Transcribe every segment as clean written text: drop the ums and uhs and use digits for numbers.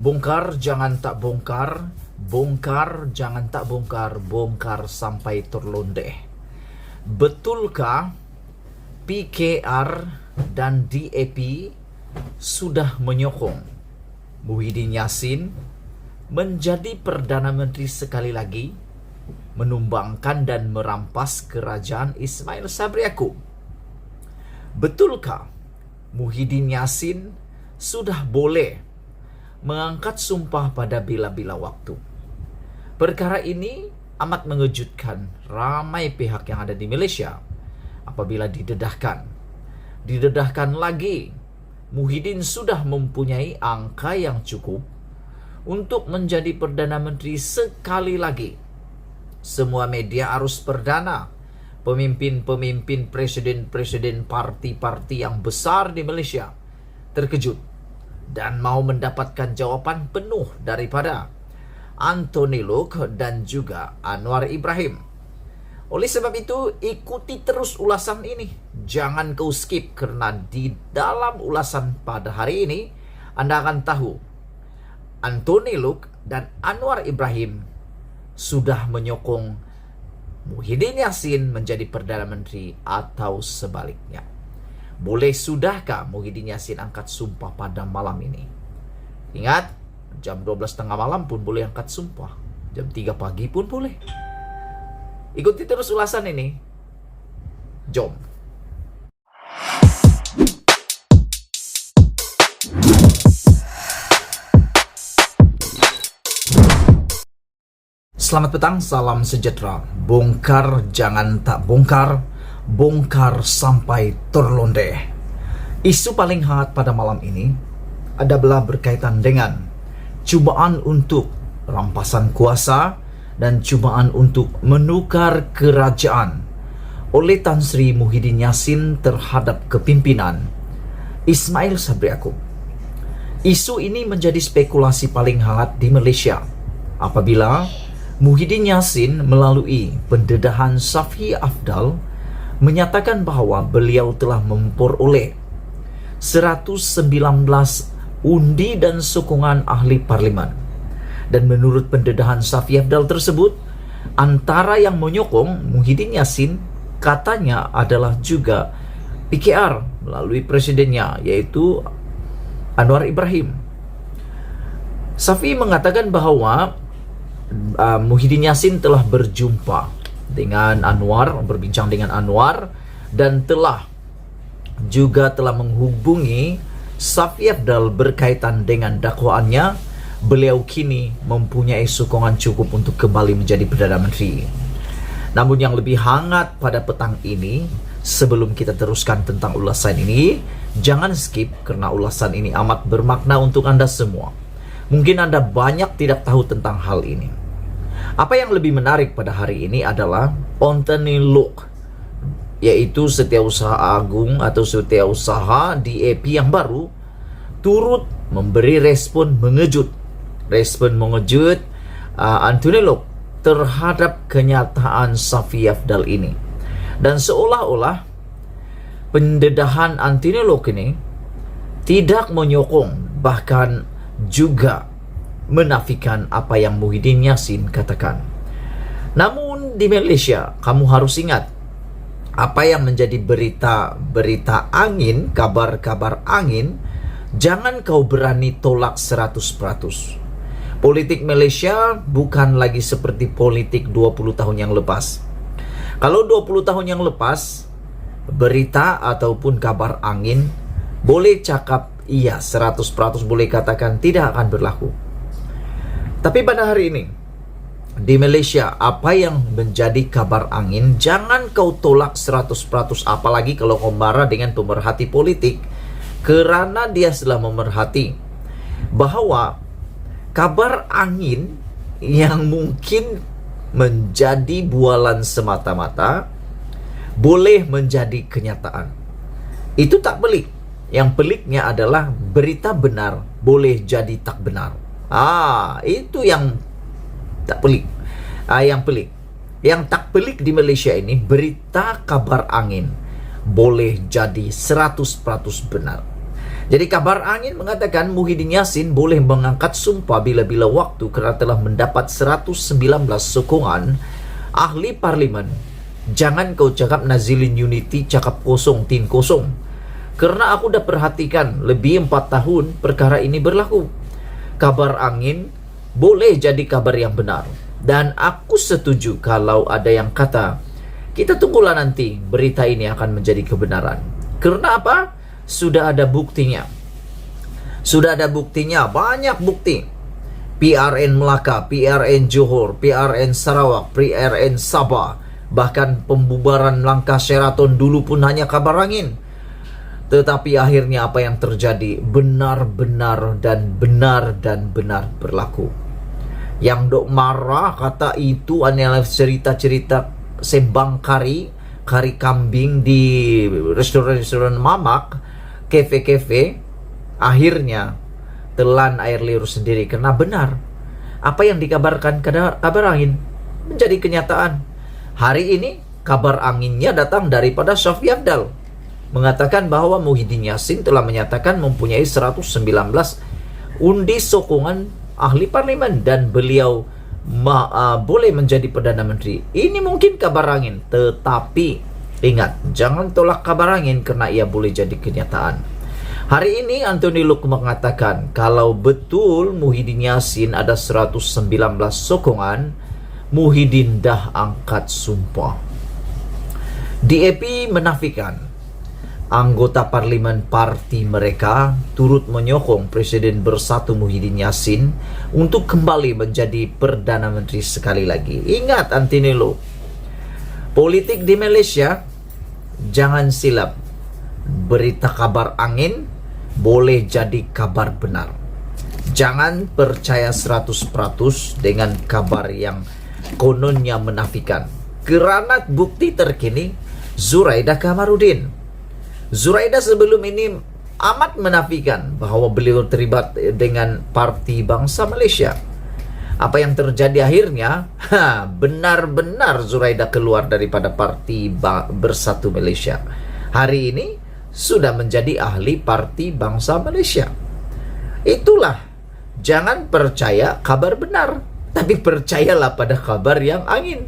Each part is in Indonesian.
Bongkar jangan tak bongkar, bongkar jangan tak bongkar, bongkar sampai terlondeh. Betulkah PKR dan DAP sudah menyokong Muhyiddin Yassin menjadi Perdana Menteri sekali lagi, menumbangkan dan merampas kerajaan Ismail Sabri Yaakob? Betulkah Muhyiddin Yassin sudah boleh mengangkat sumpah pada bila-bila waktu? Perkara ini amat mengejutkan ramai pihak yang ada di Malaysia apabila didedahkan lagi Muhyiddin sudah mempunyai angka yang cukup untuk menjadi Perdana Menteri sekali lagi. Semua media arus perdana, pemimpin-pemimpin, presiden-presiden parti-parti yang besar di Malaysia terkejut dan mau mendapatkan jawapan penuh daripada Anthony Loke dan juga Anwar Ibrahim. Oleh sebab itu, ikuti terus ulasan ini. Jangan kau skip, kerana di dalam ulasan pada hari ini Anda akan tahu Anthony Loke dan Anwar Ibrahim sudah menyokong Muhyiddin Yassin menjadi Perdana Menteri atau sebaliknya. Boleh sudahkah Muhyiddin Yassin angkat sumpah pada malam ini? Ingat, jam 12.30 malam pun boleh angkat sumpah. Jam 3 pagi pun boleh. Ikuti terus ulasan ini. Jom. Selamat petang, salam sejahtera. Bongkar jangan tak bongkar, bongkar sampai terlondeh. Isu paling hangat pada malam ini adalah berkaitan dengan cubaan untuk rampasan kuasa dan cubaan untuk menukar kerajaan oleh Tan Sri Muhyiddin Yassin terhadap kepimpinan Ismail Sabri Yaakob. Isu ini menjadi spekulasi paling hangat di Malaysia apabila Muhyiddin Yassin melalui pendedahan Safi Afdal menyatakan bahawa beliau telah memperoleh 119 undi dan sokongan ahli parlimen. Dan menurut pendedahan Safi Afdal tersebut, antara yang menyokong Muhyiddin Yassin katanya adalah juga PKR melalui presidennya, yaitu Anwar Ibrahim. Safi mengatakan bahawa Muhyiddin Yassin telah berjumpa dengan Anwar, berbincang dengan Anwar, dan telah menghubungi Safi Afdal berkaitan dengan dakwaannya. Beliau kini mempunyai sokongan cukup untuk kembali menjadi Perdana Menteri. Namun yang lebih hangat pada petang ini, sebelum kita teruskan tentang ulasan ini, jangan skip kerana ulasan ini amat bermakna untuk Anda semua. Mungkin Anda banyak tidak tahu tentang hal ini. Apa yang lebih menarik pada hari ini adalah Anthony Loke, yaitu Setiausaha Agung atau Setiausaha DAP yang baru, turut memberi respon mengejut. Anthony Loke terhadap kenyataan Safi Afdal ini. Dan seolah-olah pendedahan Anthony Loke ini tidak menyokong, bahkan juga menafikan apa yang Muhyiddin Yassin katakan. Namun di Malaysia, kamu harus ingat apa yang menjadi berita angin, kabar-kabar angin, jangan kau berani tolak 100%. Politik Malaysia bukan lagi seperti politik 20 tahun yang lepas. Kalau 20 tahun yang lepas, berita ataupun kabar angin boleh cakap iya, 100% boleh katakan tidak akan berlaku. Tapi pada hari ini di Malaysia, apa yang menjadi kabar angin jangan kau tolak 100%, apalagi kalau kau marah dengan pemerhati politik, kerana dia telah memerhati bahawa kabar angin yang mungkin menjadi bualan semata-mata boleh menjadi kenyataan. Itu tak pelik. Yang peliknya adalah berita benar boleh jadi tak benar. Itu yang tak pelik. Yang pelik. Yang tak pelik di Malaysia ini, berita kabar angin boleh jadi 100% benar. Jadi kabar angin mengatakan Muhyiddin Yassin boleh mengangkat sumpah bila-bila waktu karena telah mendapat 119 sokongan ahli parlimen. Jangan kau cakap Nazilin Unity cakap kosong tin kosong. Karena aku dah perhatikan lebih 4 tahun perkara ini berlaku. Kabar angin boleh jadi kabar yang benar. Dan aku setuju kalau ada yang kata, kita tunggulah nanti berita ini akan menjadi kebenaran. Karena apa? Sudah ada buktinya. Sudah ada buktinya, banyak bukti. PRN Melaka, PRN Johor, PRN Sarawak, PRN Sabah, bahkan pembubaran langkah Sheraton dulu pun hanya kabar angin. Tetapi akhirnya apa yang terjadi benar-benar dan benar berlaku. Yang dok marah kata itu adalah cerita-cerita sembang kari kambing di restoran mamak, kafe-kafe, akhirnya telan air liur sendiri karena benar apa yang dikabarkan kabar angin menjadi kenyataan. Hari ini kabar anginnya datang daripada Shafie Apdal mengatakan bahwa Muhyiddin Yassin telah menyatakan mempunyai 119 undi sokongan ahli parlimen dan beliau boleh menjadi Perdana Menteri. Ini mungkin kabar angin, tetapi ingat, jangan tolak kabar angin karena ia boleh jadi kenyataan. Hari ini Anthony Luke mengatakan kalau betul Muhyiddin Yassin ada 119 sokongan, Muhyiddin dah angkat sumpah. DAP menafikan anggota parlimen parti mereka turut menyokong Presiden Bersatu Muhyiddin Yassin untuk kembali menjadi Perdana Menteri sekali lagi. Ingat Anthony Luke, politik di Malaysia jangan silap. Berita kabar angin boleh jadi kabar benar. Jangan percaya 100% dengan kabar yang kononnya menafikan. Kerana bukti terkini Zuraidah Kamarudin. Zuraidah sebelum ini amat menafikan bahwa beliau terlibat dengan Parti Bangsa Malaysia. Apa yang terjadi akhirnya? Benar-benar Zuraidah keluar daripada Parti Bersatu Malaysia. Hari ini sudah menjadi ahli Parti Bangsa Malaysia. Itulah, jangan percaya kabar benar, tapi percayalah pada kabar yang angin.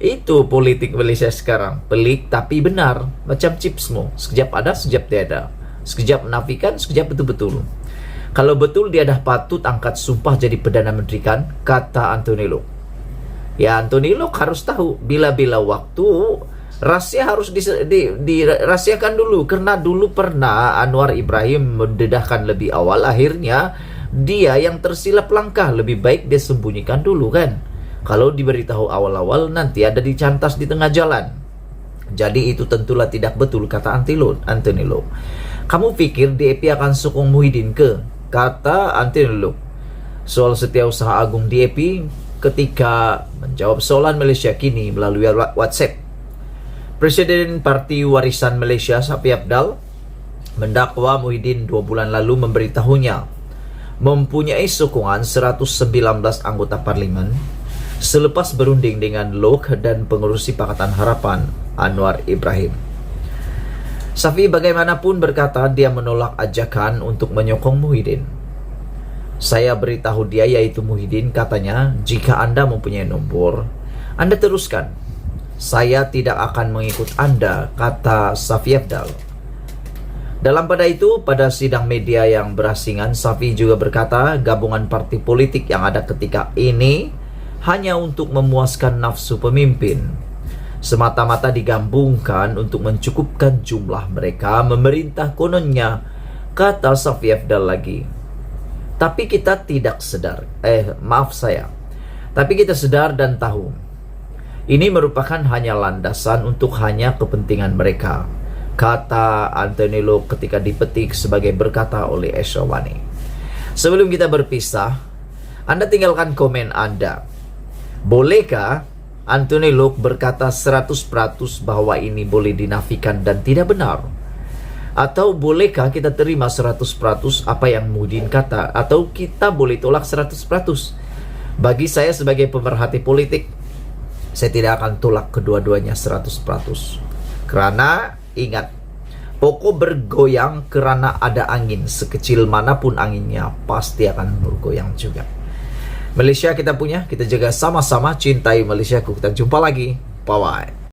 Itu politik Malaysia sekarang, pelik tapi benar, macam chipsmu, sekejap ada, sekejap tiada, sekejap menafikan, sekejap betul-betul. Kalau betul dia dah patut angkat sumpah jadi Perdana Menteri kan, kata Anthony Luke. Ya, Anthony Luke harus tahu bila-bila waktu rahasia harus dirahasiakan dulu. Karena dulu pernah Anwar Ibrahim mendedahkan lebih awal, akhirnya dia yang tersilap langkah. Lebih baik dia sembunyikan dulu kan. Kalau diberitahu awal-awal nanti ada dicantas di tengah jalan. Jadi itu tentulah tidak betul, kata Anthony Luke. Kamu pikir DAP akan sokong Muhyiddin ke? Kata Anthony Luke. Soal Setiausaha Agung DAP ketika menjawab soalan Malaysia Kini melalui WhatsApp. Presiden Parti Warisan Malaysia Shafie Apdal mendakwa Muhyiddin 2 bulan lalu memberitahunya mempunyai sokongan 119 anggota parlimen selepas berunding dengan Luke dan pengurusi Pakatan Harapan Anwar Ibrahim. Shafie bagaimanapun berkata dia menolak ajakan untuk menyokong Muhyiddin. Saya beritahu dia, yaitu Muhyiddin, katanya, jika Anda mempunyai nombor, Anda teruskan. Saya tidak akan mengikut Anda, kata Shafie Apdal. Dalam pada itu, pada sidang media yang berasingan, Shafie juga berkata gabungan parti politik yang ada ketika ini hanya untuk memuaskan nafsu pemimpin. Semata-mata digabungkan untuk mencukupkan jumlah mereka memerintah kononnya, kata Shafie Apdal lagi. Tapi kita tidak sedar, tapi kita sedar dan tahu ini merupakan hanya landasan untuk hanya kepentingan mereka, kata Anthony Luke ketika dipetik sebagai berkata oleh Esrawani. Sebelum kita berpisah, Anda tinggalkan komen Anda. Bolehkah Anthony Luke berkata 100% bahwa ini boleh dinafikan dan tidak benar? Atau bolehkah kita terima 100% apa yang Muhyiddin kata? Atau kita boleh tolak 100%? Bagi saya sebagai pemerhati politik, saya tidak akan tolak kedua-duanya 100%. Karena ingat, Pokok bergoyang karena ada angin. Sekecil manapun anginnya, pasti akan bergoyang juga. Malaysia kita punya, kita jaga sama-sama. Cintai Malaysiaku. Kita jumpa lagi. Bye-bye.